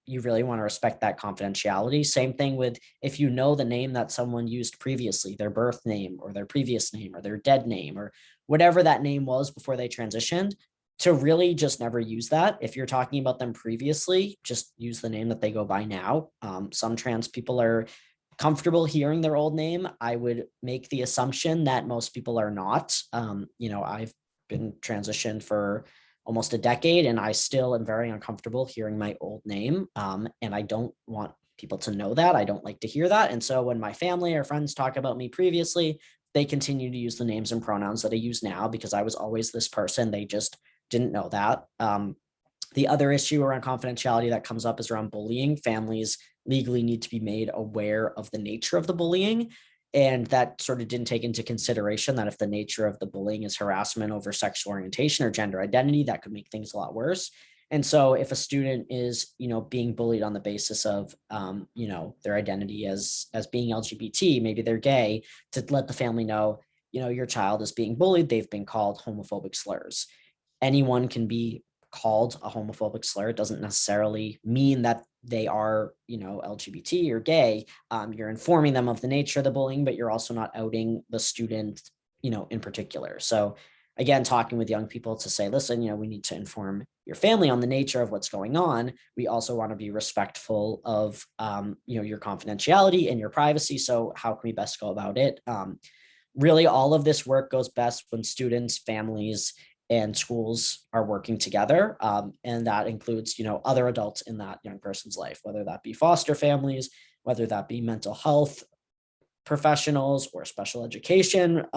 [SPEAKER 2] You really want to respect that confidentiality. Same thing with if you know the name that someone used previously, their birth name or their previous name or their dead name or whatever that name was before they transitioned, to really just never use that. If you're talking about them previously, just use the name that they go by now. Some trans people are comfortable hearing their old name. I would make the assumption that most people are not. I've been transitioned for almost a decade and I still am very uncomfortable hearing my old name. And I don't want people to know that. I don't like to hear that. And so when my family or friends talk about me previously, they continue to use the names and pronouns that I use now because I was always this person. They just didn't know that. The other issue around confidentiality that comes up is around bullying. Families legally need to be made aware of the nature of the bullying. And that sort of didn't take into consideration that if the nature of the bullying is harassment over sexual orientation or gender identity, that could make things a lot worse. And so if a student is, being bullied on the basis of, their identity as being LGBT, maybe they're gay, to let the family know, your child is being bullied, they've been called homophobic slurs. Anyone can be called a homophobic slur. It doesn't necessarily mean that they are, LGBT or gay. You're informing them of the nature of the bullying, but you're also not outing the student, in particular. So again, talking with young people to say, listen, we need to inform your family on the nature of what's going on. We also want to be respectful of, your confidentiality and your privacy. So how can we best go about it? Really, all of this work goes best when students, families, and schools are working together. And that includes, other adults in that young person's life, whether that be foster families, whether that be mental health professionals or special education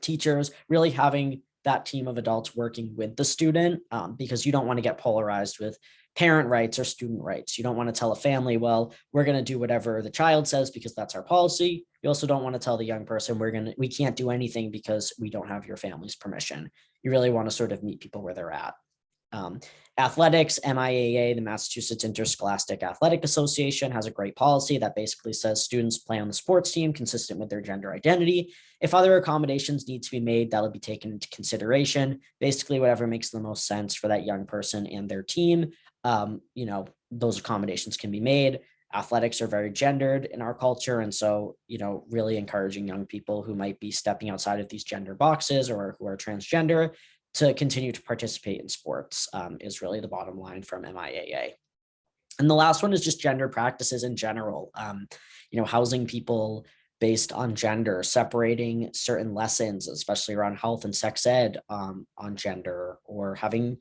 [SPEAKER 2] teachers, really having that team of adults working with the student, because you don't want to get polarized with parent rights or student rights. You don't want to tell a family, well, we're going to do whatever the child says because that's our policy. You also don't want to tell the young person we can't do anything because we don't have your family's permission. You really want to sort of meet people where they're at. Athletics, MIAA, the Massachusetts Interscholastic Athletic Association, has a great policy that basically says students play on the sports team consistent with their gender identity. If other accommodations need to be made, that'll be taken into consideration. Basically, whatever makes the most sense for that young person and their team, those accommodations can be made. Athletics are very gendered in our culture. And so, really encouraging young people who might be stepping outside of these gender boxes or who are transgender to continue to participate in sports is really the bottom line from MIAA. And the last one is just gender practices in general. Housing people based on gender, separating certain lessons, especially around health and sex ed, on gender, or having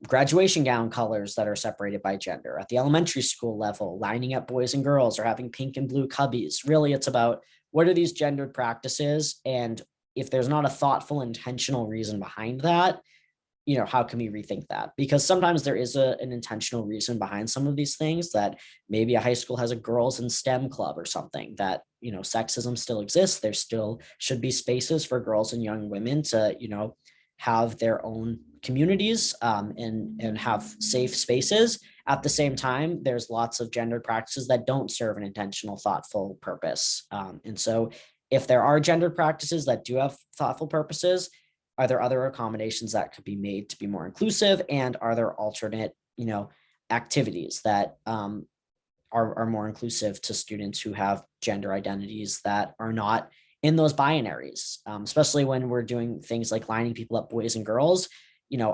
[SPEAKER 2] graduation gown colors that are separated by gender at the elementary school level, lining up boys and girls, or having pink and blue cubbies. Really, it's about what are these gendered practices, and if there's not a thoughtful, intentional reason behind that, how can we rethink that? Because sometimes there is an intentional reason behind some of these things, that maybe a high school has a girls in STEM club or something, that, sexism still exists. There still should be spaces for girls and young women to, have their own communities, and have safe spaces. At the same time, there's lots of gendered practices that don't serve an intentional, thoughtful purpose. And so if there are gendered practices that do have thoughtful purposes, are there other accommodations that could be made to be more inclusive? And are there alternate, activities that are more inclusive to students who have gender identities that are not in those binaries, especially when we're doing things like lining people up, boys and girls.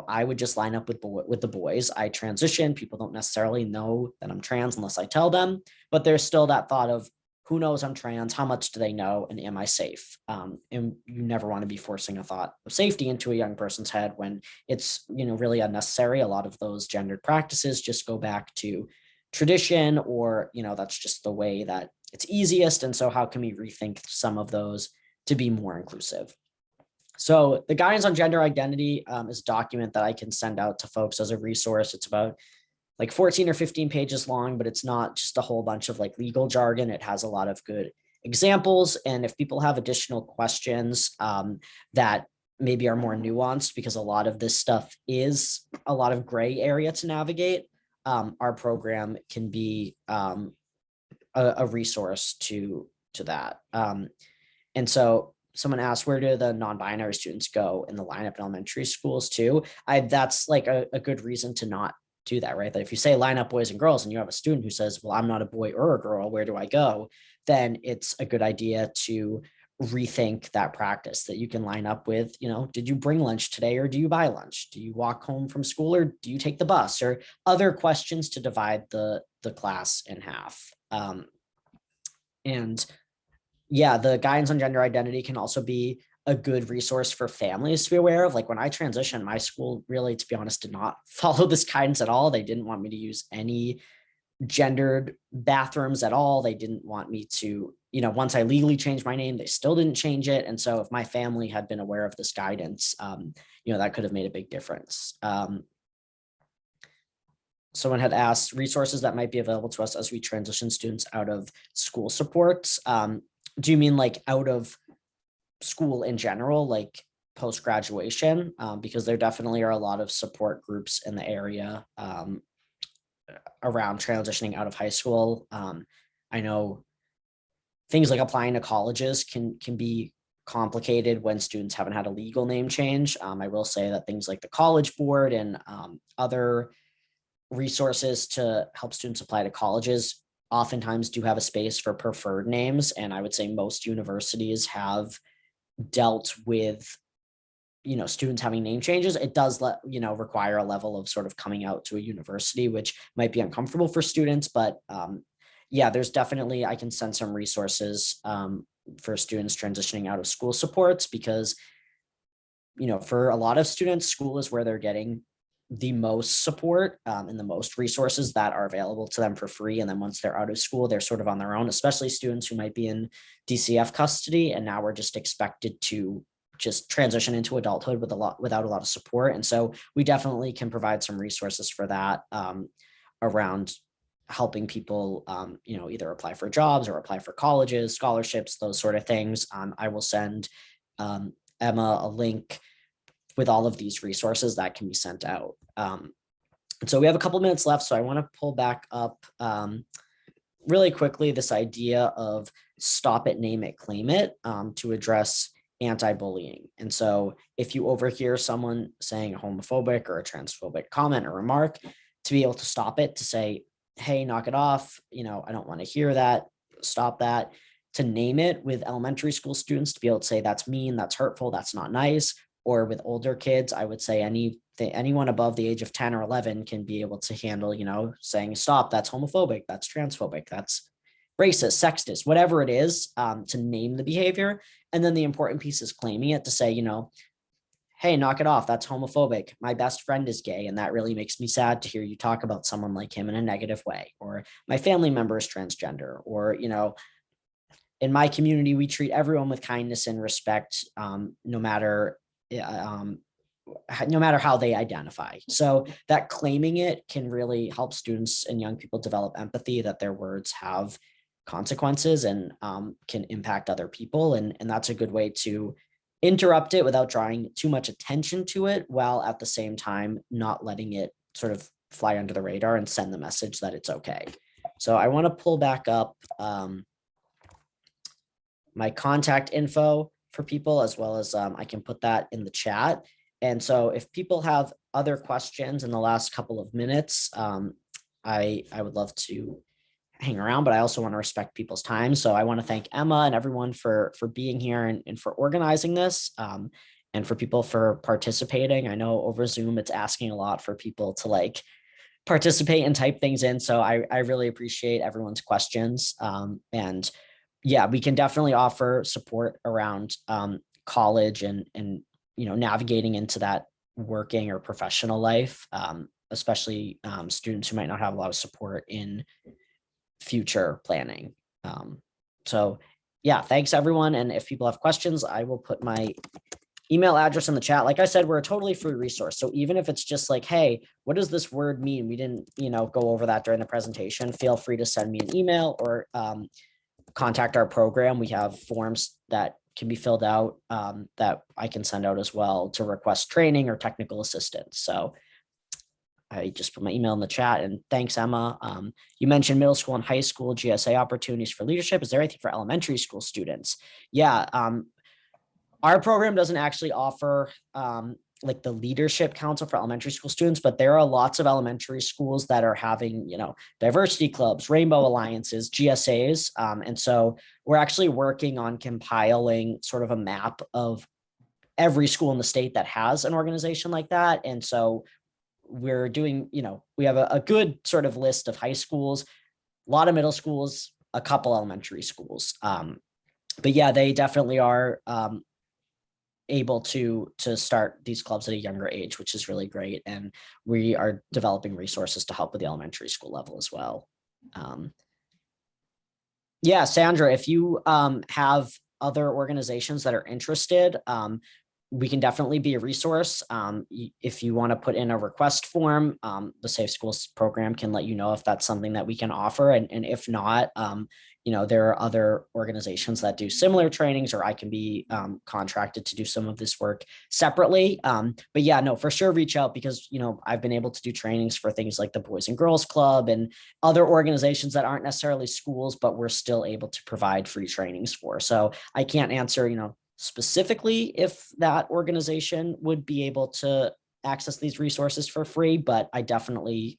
[SPEAKER 2] I would just line up with the boys. I transition. People don't necessarily know that I'm trans unless I tell them, but there's still that thought of, who knows I'm trans? How much do they know? And am I safe? And you never want to be forcing a thought of safety into a young person's head when it's, really unnecessary. A lot of those gendered practices just go back to tradition, or, that's just the way that it's easiest. And so how can we rethink some of those to be more inclusive? So the Guidance on Gender Identity is a document that I can send out to folks as a resource. It's about like 14 or 15 pages long, but it's not just a whole bunch of like legal jargon. It has a lot of good examples. And if people have additional questions that maybe are more nuanced, because a lot of this stuff is a lot of gray area to navigate, our program can be a resource to that. And so someone asked, where do the non-binary students go in the lineup in elementary schools too? That's like a good reason to not do that, right? That if you say line up boys and girls and you have a student who says, well, I'm not a boy or a girl, where do I go? Then it's a good idea to rethink that practice, that you can line up with, did you bring lunch today, or do you buy lunch? Do you walk home from school, or do you take the bus? Or other questions to divide the class in half. And yeah, the Guidance on Gender Identity can also be a good resource for families to be aware of. Like when I transitioned, my school really, to be honest, did not follow this guidance at all. They didn't want me to use any gendered bathrooms at all. They didn't want me to, once I legally changed my name, they still didn't change it. And so if my family had been aware of this guidance, that could have made a big difference. Someone had asked resources that might be available to us as we transition students out of school supports. Do you mean like out of school in general, like post-graduation? Because there definitely are a lot of support groups in the area around transitioning out of high school. I know things like applying to colleges can be complicated when students haven't had a legal name change. I will say that things like the College Board and other resources to help students apply to colleges oftentimes do have a space for preferred names. And I would say most universities have dealt with, students having name changes. It does require a level of sort of coming out to a university, which might be uncomfortable for students. But yeah, there's definitely, I can send some resources for students transitioning out of school supports, because, for a lot of students, school is where they're getting the most support and the most resources that are available to them for free. And then once they're out of school, they're sort of on their own, especially students who might be in DCF custody. And now we're just expected to just transition into adulthood without a lot of support. And so we definitely can provide some resources for that around helping people, either apply for jobs or apply for colleges, scholarships, those sort of things. I will send Emma a link with all of these resources that can be sent out. So we have a couple minutes left, so I want to pull back up really quickly this idea of stop it, name it, claim it, to address anti-bullying. And so if you overhear someone saying a homophobic or a transphobic comment or remark, to be able to stop it, to say, hey, knock it off, I don't want to hear that, stop that. To name it with elementary school students, to be able to say that's mean, that's hurtful, that's not nice. Or with older kids, I would say anything anyone above the age of 10 or 11 can be able to handle, saying, stop, that's homophobic, that's transphobic, that's racist, sexist, whatever it is, to name the behavior. And then the important piece is claiming it, to say, hey, knock it off, that's homophobic. My best friend is gay, and that really makes me sad to hear you talk about someone like him in a negative way. Or my family member is transgender. Or, in my community, we treat everyone with kindness and respect, no matter how they identify. So that claiming it can really help students and young people develop empathy, that their words have consequences and can impact other people. And that's a good way to interrupt it without drawing too much attention to it, while at the same time not letting it sort of fly under the radar and send the message that it's okay. So I want to pull back up my contact info for people, as well as I can put that in the chat. And so if people have other questions in the last couple of minutes, I would love to hang around, but I also want to respect people's time. So I want to thank Emma and everyone for being here and for organizing this, and for people for participating. I know over Zoom, it's asking a lot for people to participate and type things in. So I really appreciate everyone's questions. And yeah, we can definitely offer support around college and navigating into that working or professional life, especially students who might not have a lot of support in future planning. So yeah, thanks everyone. And if people have questions, I will put my email address in the chat. Like I said, we're a totally free resource. So even if it's just like, hey, what does this word mean? We didn't, go over that during the presentation. Feel free to send me an email or contact our program. We have forms that can be filled out that I can send out as well to request training or technical assistance. So I just put my email in the chat. And thanks, Emma. You mentioned middle school and high school GSA opportunities for leadership. Is there anything for elementary school students? Yeah, our program doesn't actually offer the leadership council for elementary school students, but there are lots of elementary schools that are having, diversity clubs, rainbow alliances, GSAs. And so we're actually working on compiling sort of a map of every school in the state that has an organization like that. And so we're doing, we have a good sort of list of high schools, a lot of middle schools, a couple elementary schools. But yeah, they definitely are able to start these clubs at a younger age, which is really great. And we are developing resources to help with the elementary school level as well. Yeah, Sandra, if you have other organizations that are interested, we can definitely be a resource. If you want to put in a request form, the Safe Schools program can let you know if that's something that we can offer. And if not, there are other organizations that do similar trainings, or I can be contracted to do some of this work separately. But yeah, no, for sure, reach out, because, I've been able to do trainings for things like the Boys and Girls Club and other organizations that aren't necessarily schools, but we're still able to provide free trainings for. So I can't answer, specifically if that organization would be able to access these resources for free, but I definitely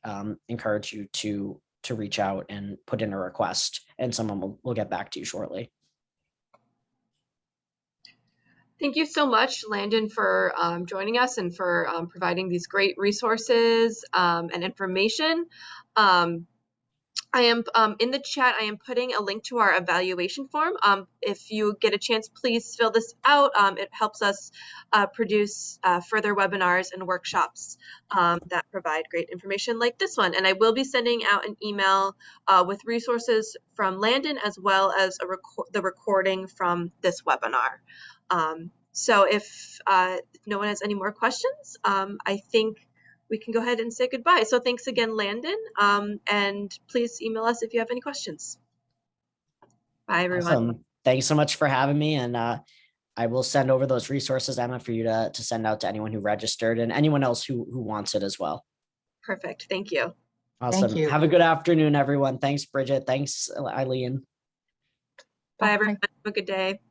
[SPEAKER 2] encourage you to reach out and put in a request, and someone will get back to you shortly.
[SPEAKER 1] Thank you so much, Landon, for joining us and for providing these great resources and information. I am in the chat, I am putting a link to our evaluation form. If you get a chance, please fill this out. It helps us produce further webinars and workshops that provide great information like this one. And I will be sending out an email with resources from Landon, as well as the recording from this webinar. So if no one has any more questions, I think we can go ahead and say goodbye. So thanks again, Landon. And please email us if you have any questions. Bye, everyone.
[SPEAKER 2] Awesome. Thanks so much for having me. And I will send over those resources, Emma, for you to send out to anyone who registered and anyone else who wants it as well.
[SPEAKER 1] Perfect. Thank you.
[SPEAKER 2] Awesome.
[SPEAKER 3] Thank you.
[SPEAKER 2] Have a good afternoon, everyone. Thanks, Bridget. Thanks, Eileen.
[SPEAKER 1] Bye, everyone. Have a good day.